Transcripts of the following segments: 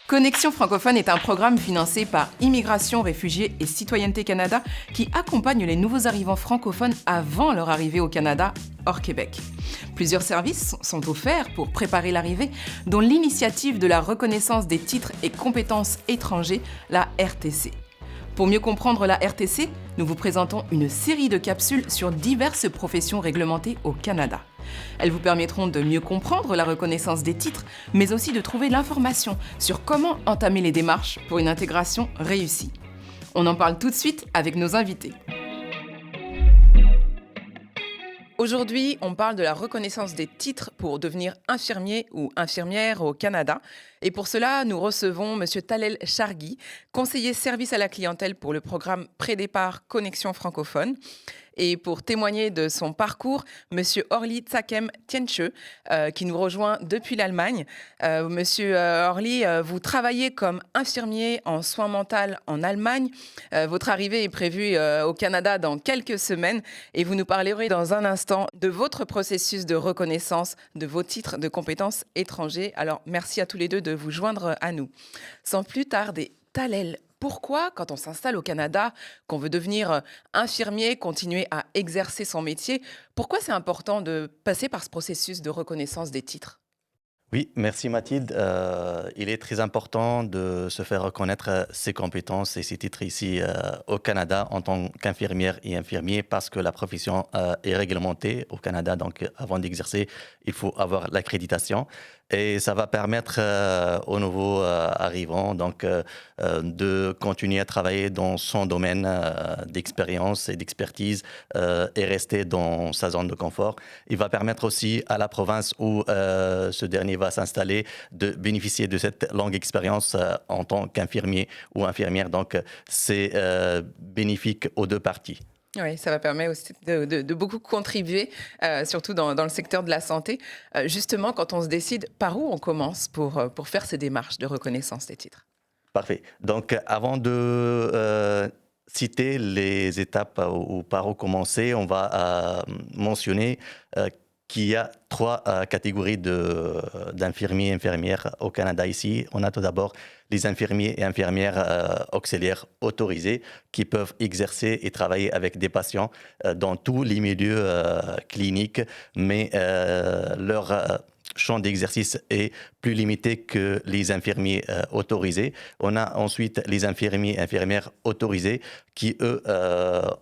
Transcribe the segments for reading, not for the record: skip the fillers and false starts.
Connexion francophone est un programme financé par Immigration, Réfugiés et Citoyenneté Canada qui accompagne les nouveaux arrivants francophones avant leur arrivée au Canada hors Québec. Plusieurs services sont offerts pour préparer l'arrivée, dont l'initiative de la reconnaissance des titres et compétences étrangers, la RTC. Pour mieux comprendre la RTC, nous vous présentons une série de capsules sur diverses professions réglementées au Canada. Elles vous permettront de mieux comprendre la reconnaissance des titres, mais aussi de trouver l'information sur comment entamer les démarches pour une intégration réussie. On en parle tout de suite avec nos invités. Aujourd'hui, on parle de la reconnaissance des titres pour devenir infirmier ou infirmière au Canada. Et pour cela, nous recevons M. Talel Chargui, conseiller service à la clientèle pour le programme Prédépart Connexion francophone. Et pour témoigner de son parcours, M. Orly Tsakem Tienche, qui nous rejoint depuis l'Allemagne. Monsieur Orly, vous travaillez comme infirmier en soins mentaux en Allemagne. Votre arrivée est prévue au Canada dans quelques semaines et vous nous parlerez dans un instant de votre processus de reconnaissance de vos titres de compétences étrangers. Alors, merci à tous les deux de vous joindre à nous. Sans plus tarder, Talel, pourquoi, quand on s'installe au Canada, qu'on veut devenir infirmier, continuer à exercer son métier, pourquoi c'est important de passer par ce processus de reconnaissance des titres ? Oui, merci Mathilde. Il est très important de se faire reconnaître ses compétences et ses titres ici au Canada en tant qu'infirmière et infirmier parce que la profession est réglementée au Canada. Donc, avant d'exercer, il faut avoir l'accréditation. Et ça va permettre aux nouveaux arrivants de continuer à travailler dans son domaine d'expérience et d'expertise et rester dans sa zone de confort. Il va permettre aussi à la province où ce dernier va s'installer de bénéficier de cette longue expérience en tant qu'infirmier ou infirmière. Donc, c'est bénéfique aux deux parties. Oui, ça va permettre aussi de beaucoup contribuer, surtout dans le secteur de la santé. Justement, quand on se décide, par où on commence pour faire ces démarches de reconnaissance des titres ? Parfait. Donc, avant de citer les étapes ou par où commencer, on va mentionner qu'il y a trois catégories d'infirmiers et infirmières au Canada ici. On a tout d'abord les infirmiers et infirmières auxiliaires autorisés qui peuvent exercer et travailler avec des patients dans tous les milieux cliniques, mais leur champ d'exercice est plus limité que les infirmiers autorisés. On a ensuite les infirmiers et infirmières autorisés qui, eux,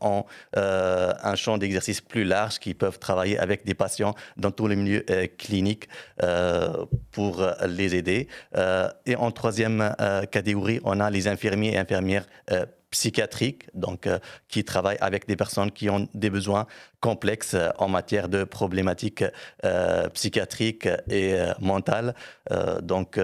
ont un champ d'exercice plus large, qui peuvent travailler avec des patients dans tous les milieux cliniques pour les aider. Et en troisième catégorie, on a les infirmiers et infirmières psychiatriques, donc qui travaillent avec des personnes qui ont des besoins complexes en matière de problématiques psychiatriques et mentales. Donc,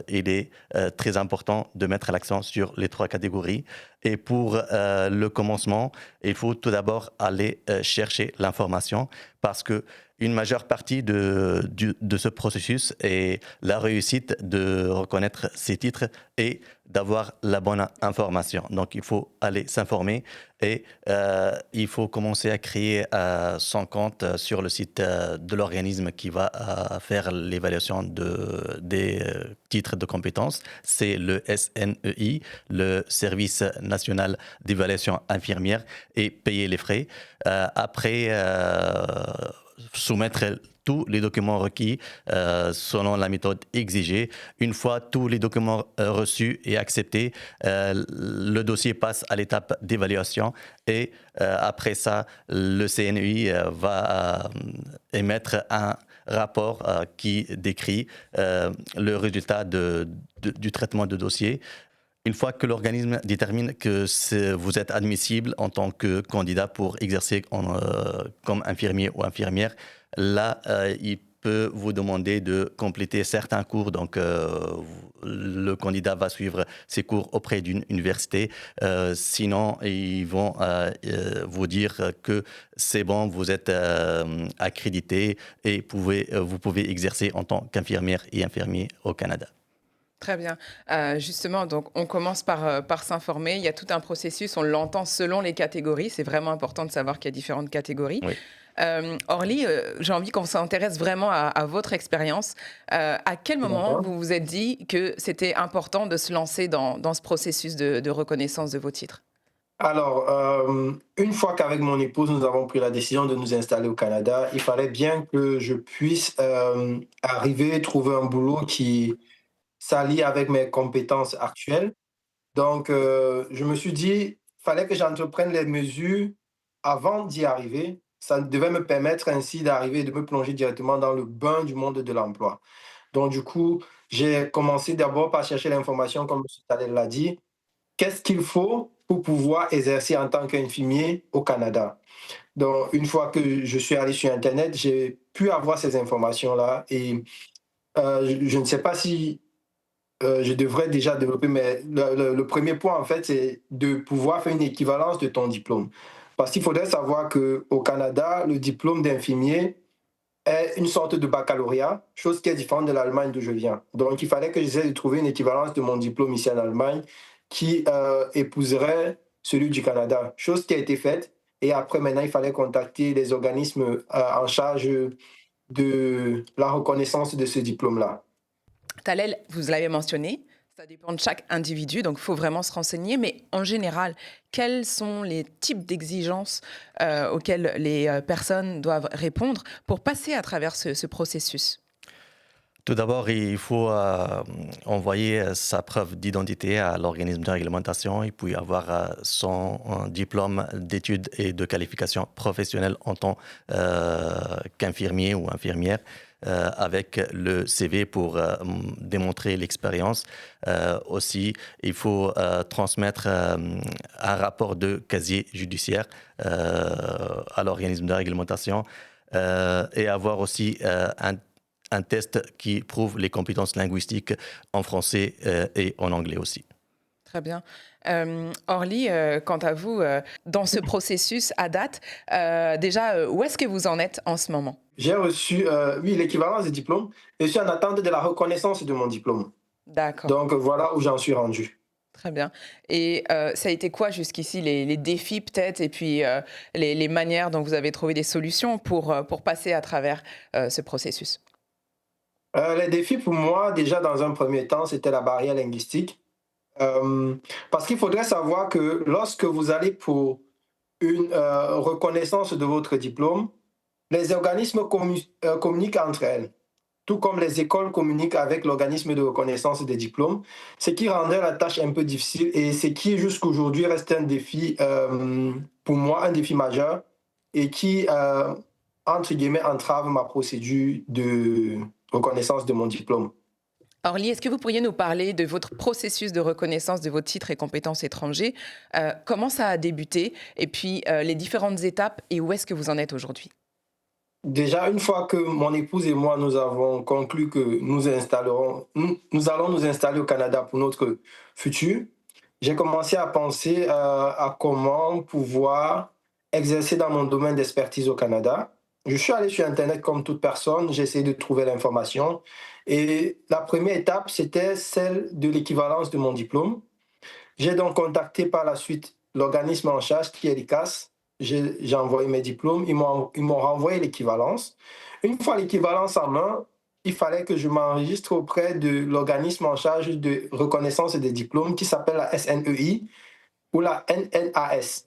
il est très important de mettre l'accent sur les trois catégories. Et pour le commencement, il faut tout d'abord aller chercher l'information parce que une majeure partie de ce processus est la réussite de reconnaître ces titres et d'avoir la bonne information. Donc, il faut aller s'informer et il faut commencer à créer son compte sur le site de l'organisme qui va faire l'évaluation des titres de compétences. C'est le SNEI, le Service national d'évaluation infirmière, et payer les frais. Après, soumettre tous les documents requis selon la méthode exigée. Une fois tous les documents reçus et acceptés, le dossier passe à l'étape d'évaluation et après ça, le CNEI va émettre un rapport qui décrit le résultat du traitement de dossier. Une fois que l'organisme détermine que vous êtes admissible en tant que candidat pour exercer comme infirmier ou infirmière, là, il peut vous demander de compléter certains cours. Donc, le candidat va suivre ses cours auprès d'une université. Sinon, ils vont vous dire que c'est bon, vous êtes accrédité et vous pouvez exercer en tant qu'infirmière et infirmier au Canada. Très bien. Justement, donc, on commence par s'informer. Il y a tout un processus, on l'entend selon les catégories. C'est vraiment important de savoir qu'il y a différentes catégories. Oui. Orly, j'ai envie qu'on s'intéresse vraiment à votre expérience. À quel moment D'accord. vous vous êtes dit que c'était important de se lancer dans ce processus de reconnaissance de vos titres? Alors, une fois qu'avec mon épouse, nous avons pris la décision de nous installer au Canada, il fallait bien que je puisse arriver, trouver un boulot qui s'allie avec mes compétences actuelles. Donc, je me suis dit, fallait que j'entreprenne les mesures avant d'y arriver. Ça devait me permettre ainsi d'arriver, de me plonger directement dans le bain du monde de l'emploi. Donc, du coup, j'ai commencé d'abord par chercher l'information, comme M. Tadel l'a dit. Qu'est-ce qu'il faut pour pouvoir exercer en tant qu'infirmier au Canada? Donc, une fois que je suis allé sur Internet, j'ai pu avoir ces informations-là et je ne sais pas si je devrais déjà développer, mais le premier point, en fait, c'est de pouvoir faire une équivalence de ton diplôme. Parce qu'il faudrait savoir qu'au Canada, le diplôme d'infirmier est une sorte de baccalauréat, chose qui est différente de l'Allemagne d'où je viens. Donc, il fallait que j'essaie de trouver une équivalence de mon diplôme ici en Allemagne qui épouserait celui du Canada, chose qui a été faite. Et après, maintenant, il fallait contacter les organismes en charge de la reconnaissance de ce diplôme-là. Talel, vous l'avez mentionné, ça dépend de chaque individu, donc il faut vraiment se renseigner. Mais en général, quels sont les types d'exigences auxquelles les personnes doivent répondre pour passer à travers ce processus? Tout d'abord, il faut envoyer sa preuve d'identité à l'organisme de réglementation et puis avoir son diplôme d'études et de qualification professionnelle en tant qu'infirmier ou infirmière avec le CV pour démontrer l'expérience. Aussi, il faut transmettre un rapport de casier judiciaire à l'organisme de réglementation et avoir aussi un test qui prouve les compétences linguistiques en français et en anglais aussi. Très bien. Orly, quant à vous, dans ce processus à date, déjà, où est-ce que vous en êtes en ce moment? J'ai reçu, oui, l'équivalence des diplômes et je suis en attente de la reconnaissance de mon diplôme. D'accord, Donc voilà où j'en suis rendu. très bien. Et ça a été quoi jusqu'ici les défis peut-être et puis les manières dont vous avez trouvé des solutions pour passer à travers ce processus? Les défis pour moi, déjà dans un premier temps, c'était la barrière linguistique. Euh, Parce qu'il faudrait savoir que lorsque vous allez pour une reconnaissance de votre diplôme, les organismes communiquent entre elles, tout comme les écoles communiquent avec l'organisme de reconnaissance des diplômes, ce qui rendrait la tâche un peu difficile et ce qui jusqu'aujourd'hui reste un défi, pour moi, un défi majeur et qui, entre guillemets, entrave ma procédure de reconnaissance de mon diplôme. Orly, est-ce que vous pourriez nous parler de votre processus de reconnaissance de vos titres et compétences étrangers? Comment ça a débuté? Et puis les différentes étapes et où est-ce que vous en êtes aujourd'hui? Déjà, une fois que mon épouse et moi, nous avons conclu que nous allons nous installer au Canada pour notre futur, j'ai commencé à penser à comment pouvoir exercer dans mon domaine d'expertise au Canada. Je suis allé sur Internet comme toute personne, j'ai essayé de trouver l'information. Et la première étape, c'était celle de l'équivalence de mon diplôme. J'ai donc contacté par la suite l'organisme en charge qui est l'ICAS. J'ai envoyé mes diplômes, ils m'ont renvoyé l'équivalence. Une fois l'équivalence en main, il fallait que je m'enregistre auprès de l'organisme en charge de reconnaissance des diplômes qui s'appelle la SNEI ou la NNAS.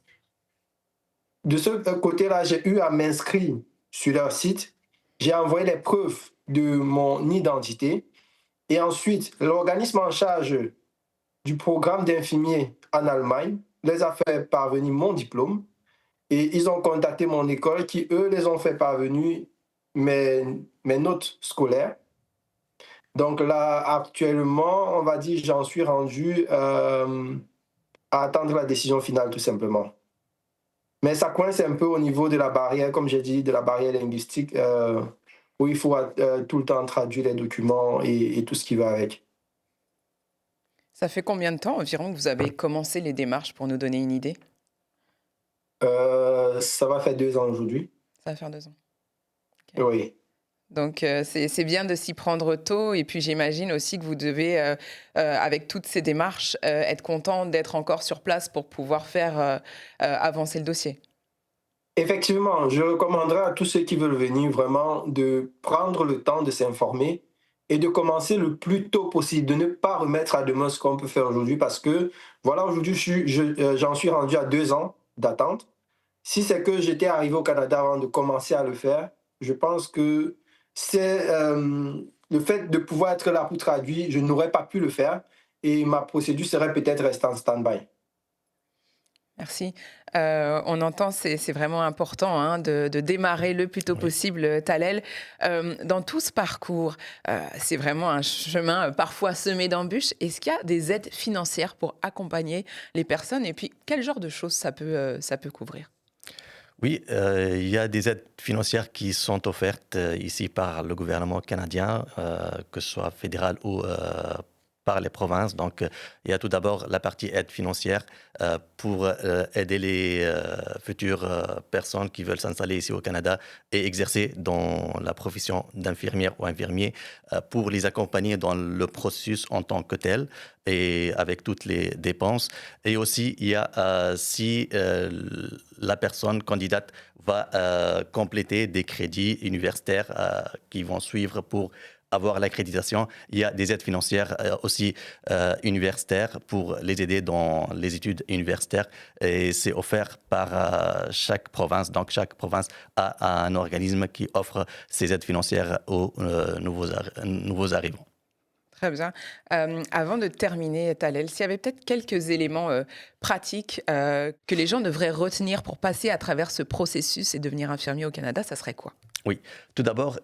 De ce côté-là, j'ai eu à m'inscrire sur leur site. J'ai envoyé les preuves de mon identité. Et ensuite, l'organisme en charge du programme d'infirmier en Allemagne les a fait parvenir mon diplôme et ils ont contacté mon école qui, eux, les ont fait parvenir mes, mes notes scolaires. Donc là, actuellement, on va dire, j'en suis rendu à attendre la décision finale, tout simplement. Mais ça coince un peu au niveau de la barrière, comme j'ai dit, de la barrière linguistique, où il faut tout le temps traduire les documents et tout ce qui va avec. Ça fait combien de temps environ que vous avez commencé les démarches pour nous donner une idée? Ça va faire 2 ans aujourd'hui. Ça va faire 2 ans. Ok. Oui. Donc c'est bien de s'y prendre tôt et puis j'imagine aussi que vous devez, avec toutes ces démarches, être content d'être encore sur place pour pouvoir faire avancer le dossier. Effectivement, je recommanderais à tous ceux qui veulent venir vraiment de prendre le temps de s'informer et de commencer le plus tôt possible, de ne pas remettre à demain ce qu'on peut faire aujourd'hui parce que, voilà, aujourd'hui, j'en suis rendu à 2 ans d'attente. Si c'est que j'étais arrivé au Canada avant de commencer à le faire, je pense que c'est le fait de pouvoir être là pour traduire, je n'aurais pas pu le faire et ma procédure serait peut-être restée en stand-by. Merci. On entend, c'est vraiment important hein, de démarrer le plus tôt Oui. possible, Thalel. Dans tout ce parcours, c'est vraiment un chemin parfois semé d'embûches. Est-ce qu'il y a des aides financières pour accompagner les personnes? Et puis, quel genre de choses ça peut couvrir? Oui, il y a des aides financières qui sont offertes ici par le gouvernement canadien, que ce soit fédéral ou par les provinces. Donc, il y a tout d'abord la partie aide financière pour aider les futures personnes qui veulent s'installer ici au Canada et exercer dans la profession d'infirmière ou infirmier, pour les accompagner dans le processus en tant que tel et avec toutes les dépenses. Et aussi, il y a si la personne candidate va compléter des crédits universitaires qui vont suivre pour avoir l'accréditation. Il y a des aides financières aussi universitaires pour les aider dans les études universitaires et c'est offert par chaque province. Donc chaque province a un organisme qui offre ces aides financières aux nouveaux arrivants. Très bien. Avant de terminer, Thalel, s'il y avait peut-être quelques éléments pratiques que les gens devraient retenir pour passer à travers ce processus et devenir infirmier au Canada, ça serait quoi? Oui, tout d'abord,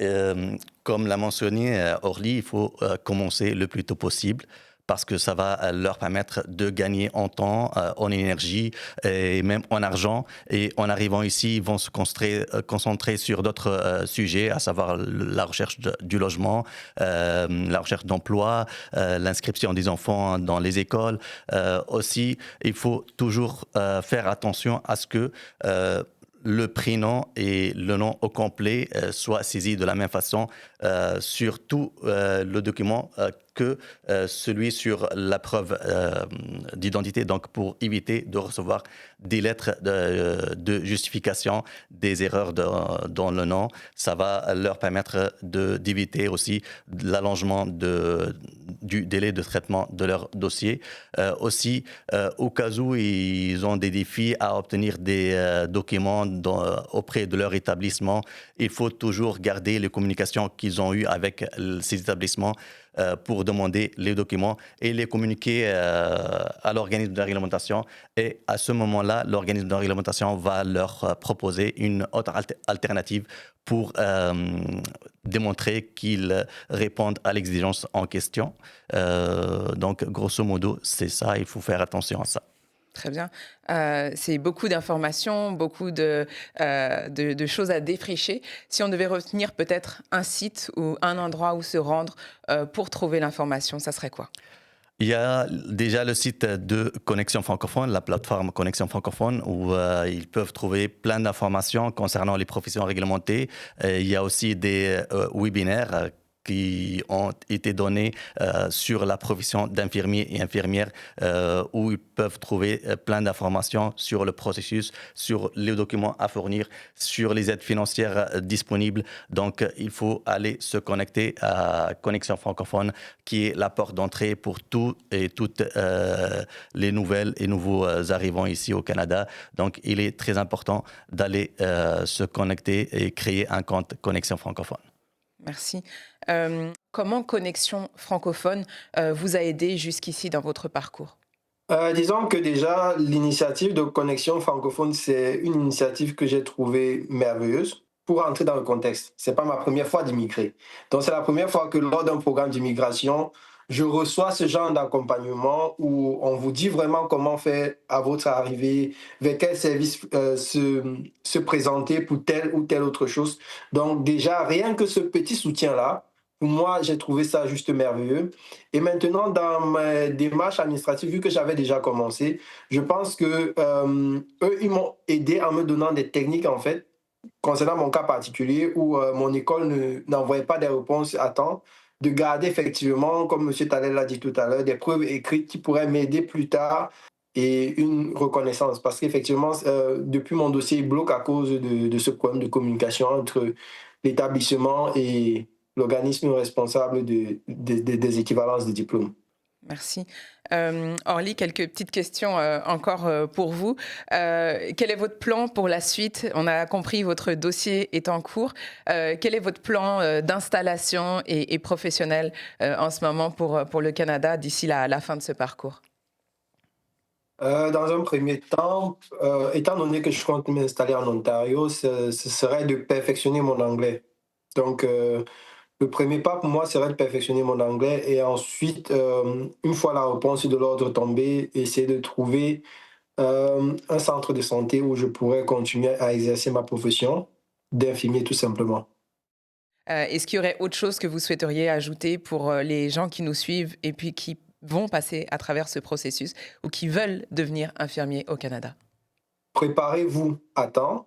comme l'a mentionné Orly, il faut commencer le plus tôt possible parce que ça va leur permettre de gagner en temps, en énergie et même en argent. Et en arrivant ici, ils vont se concentrer sur d'autres sujets, à savoir la recherche du logement, la recherche d'emploi, l'inscription des enfants dans les écoles. Aussi, il faut toujours faire attention à ce que le prénom et le nom au complet soient saisis de la même façon sur tout le document que celui sur la preuve d'identité, donc pour éviter de recevoir des lettres de justification des erreurs dans le nom. Ça va leur permettre d'éviter aussi l'allongement du délai de traitement de leur dossier. Aussi, au cas où ils ont des défis à obtenir des documents auprès de leur établissement, il faut toujours garder les communications qu'ils ont eues avec ces établissements pour demander les documents et les communiquer à l'organisme de réglementation. Et à ce moment-là, l'organisme de réglementation va leur proposer une autre alternative pour démontrer qu'ils répondent à l'exigence en question. Donc, grosso modo, c'est ça, il faut faire attention à ça. Très bien. C'est beaucoup d'informations, beaucoup de choses à défricher. Si on devait retenir peut-être un site ou un endroit où se rendre pour trouver l'information, ça serait quoi? Il y a déjà le site de Connexion francophone, la plateforme Connexion francophone, où ils peuvent trouver plein d'informations concernant les professions réglementées. Il y a aussi des webinaires qui ont été donnés sur la profession d'infirmier et infirmière, où ils peuvent trouver plein d'informations sur le processus, sur les documents à fournir, sur les aides financières disponibles. Donc, il faut aller se connecter à Connexion francophone, qui est la porte d'entrée pour tout et toutes les nouvelles et nouveaux arrivants ici au Canada. Donc, il est très important d'aller se connecter et créer un compte Connexion francophone. Merci. Comment Connexion francophone vous a aidé jusqu'ici dans votre parcours? Disons que déjà, l'initiative de connexion francophone, c'est une initiative que j'ai trouvée merveilleuse. Pour entrer dans le contexte, c'est pas ma première fois d'immigrer. Donc, c'est la première fois que lors d'un programme d'immigration, je reçois ce genre d'accompagnement où on vous dit vraiment comment faire à votre arrivée, vers quel service se présenter pour telle ou telle autre chose. Donc, déjà, rien que ce petit soutien-là, pour moi, j'ai trouvé ça juste merveilleux. Et maintenant, dans ma démarche administrative, vu que j'avais déjà commencé, je pense que eux, ils m'ont aidé en me donnant des techniques, en fait, concernant mon cas particulier où mon école n'envoyait pas des réponses à temps, de garder effectivement, comme M. Talley l'a dit tout à l'heure, des preuves écrites qui pourraient m'aider plus tard et une reconnaissance. Parce qu'effectivement, depuis mon dossier bloque à cause de ce problème de communication entre l'établissement et l'organisme responsable des équivalences de diplômes. Merci. Orly, quelques petites questions encore pour vous. Quel est votre plan pour la suite? On a compris votre dossier est en cours. Quel est votre plan d'installation et professionnel en ce moment pour le Canada d'ici la fin de ce parcours? Dans un premier temps, étant donné que je compte m'installer en Ontario, ce serait de perfectionner mon anglais. Donc, le premier pas pour moi serait de perfectionner mon anglais et ensuite, une fois la réponse de l'ordre tombée, essayer de trouver un centre de santé où je pourrais continuer à exercer ma profession d'infirmier tout simplement. Est-ce qu'il y aurait autre chose que vous souhaiteriez ajouter pour les gens qui nous suivent et puis qui vont passer à travers ce processus ou qui veulent devenir infirmiers au Canada? Préparez-vous à temps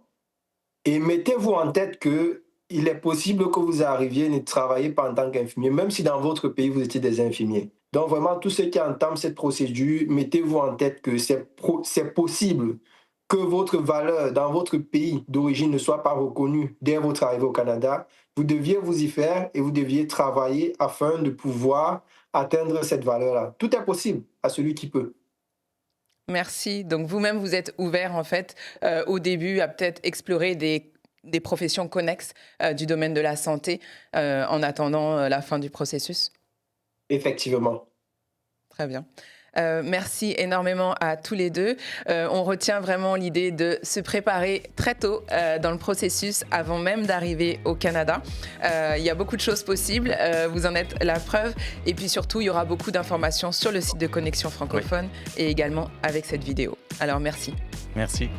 et mettez-vous en tête que il est possible que vous arriviez et ne travaillez pas en tant qu'infirmier, même si dans votre pays vous étiez des infirmiers. Donc vraiment, tous ceux qui entament cette procédure, mettez-vous en tête que c'est possible que votre valeur dans votre pays d'origine ne soit pas reconnue dès votre arrivée au Canada. Vous deviez vous y faire et vous deviez travailler afin de pouvoir atteindre cette valeur-là. Tout est possible à celui qui peut. Merci. Donc vous-même, vous êtes ouvert en fait au début à peut-être explorer des professions connexes du domaine de la santé en attendant la fin du processus? Effectivement. Très bien. Merci énormément à tous les deux. On retient vraiment l'idée de se préparer très tôt dans le processus avant même d'arriver au Canada. Il y a beaucoup de choses possibles, vous en êtes la preuve. Et puis surtout, il y aura beaucoup d'informations sur le site de Connexion francophone et également avec cette vidéo. Alors merci. Merci.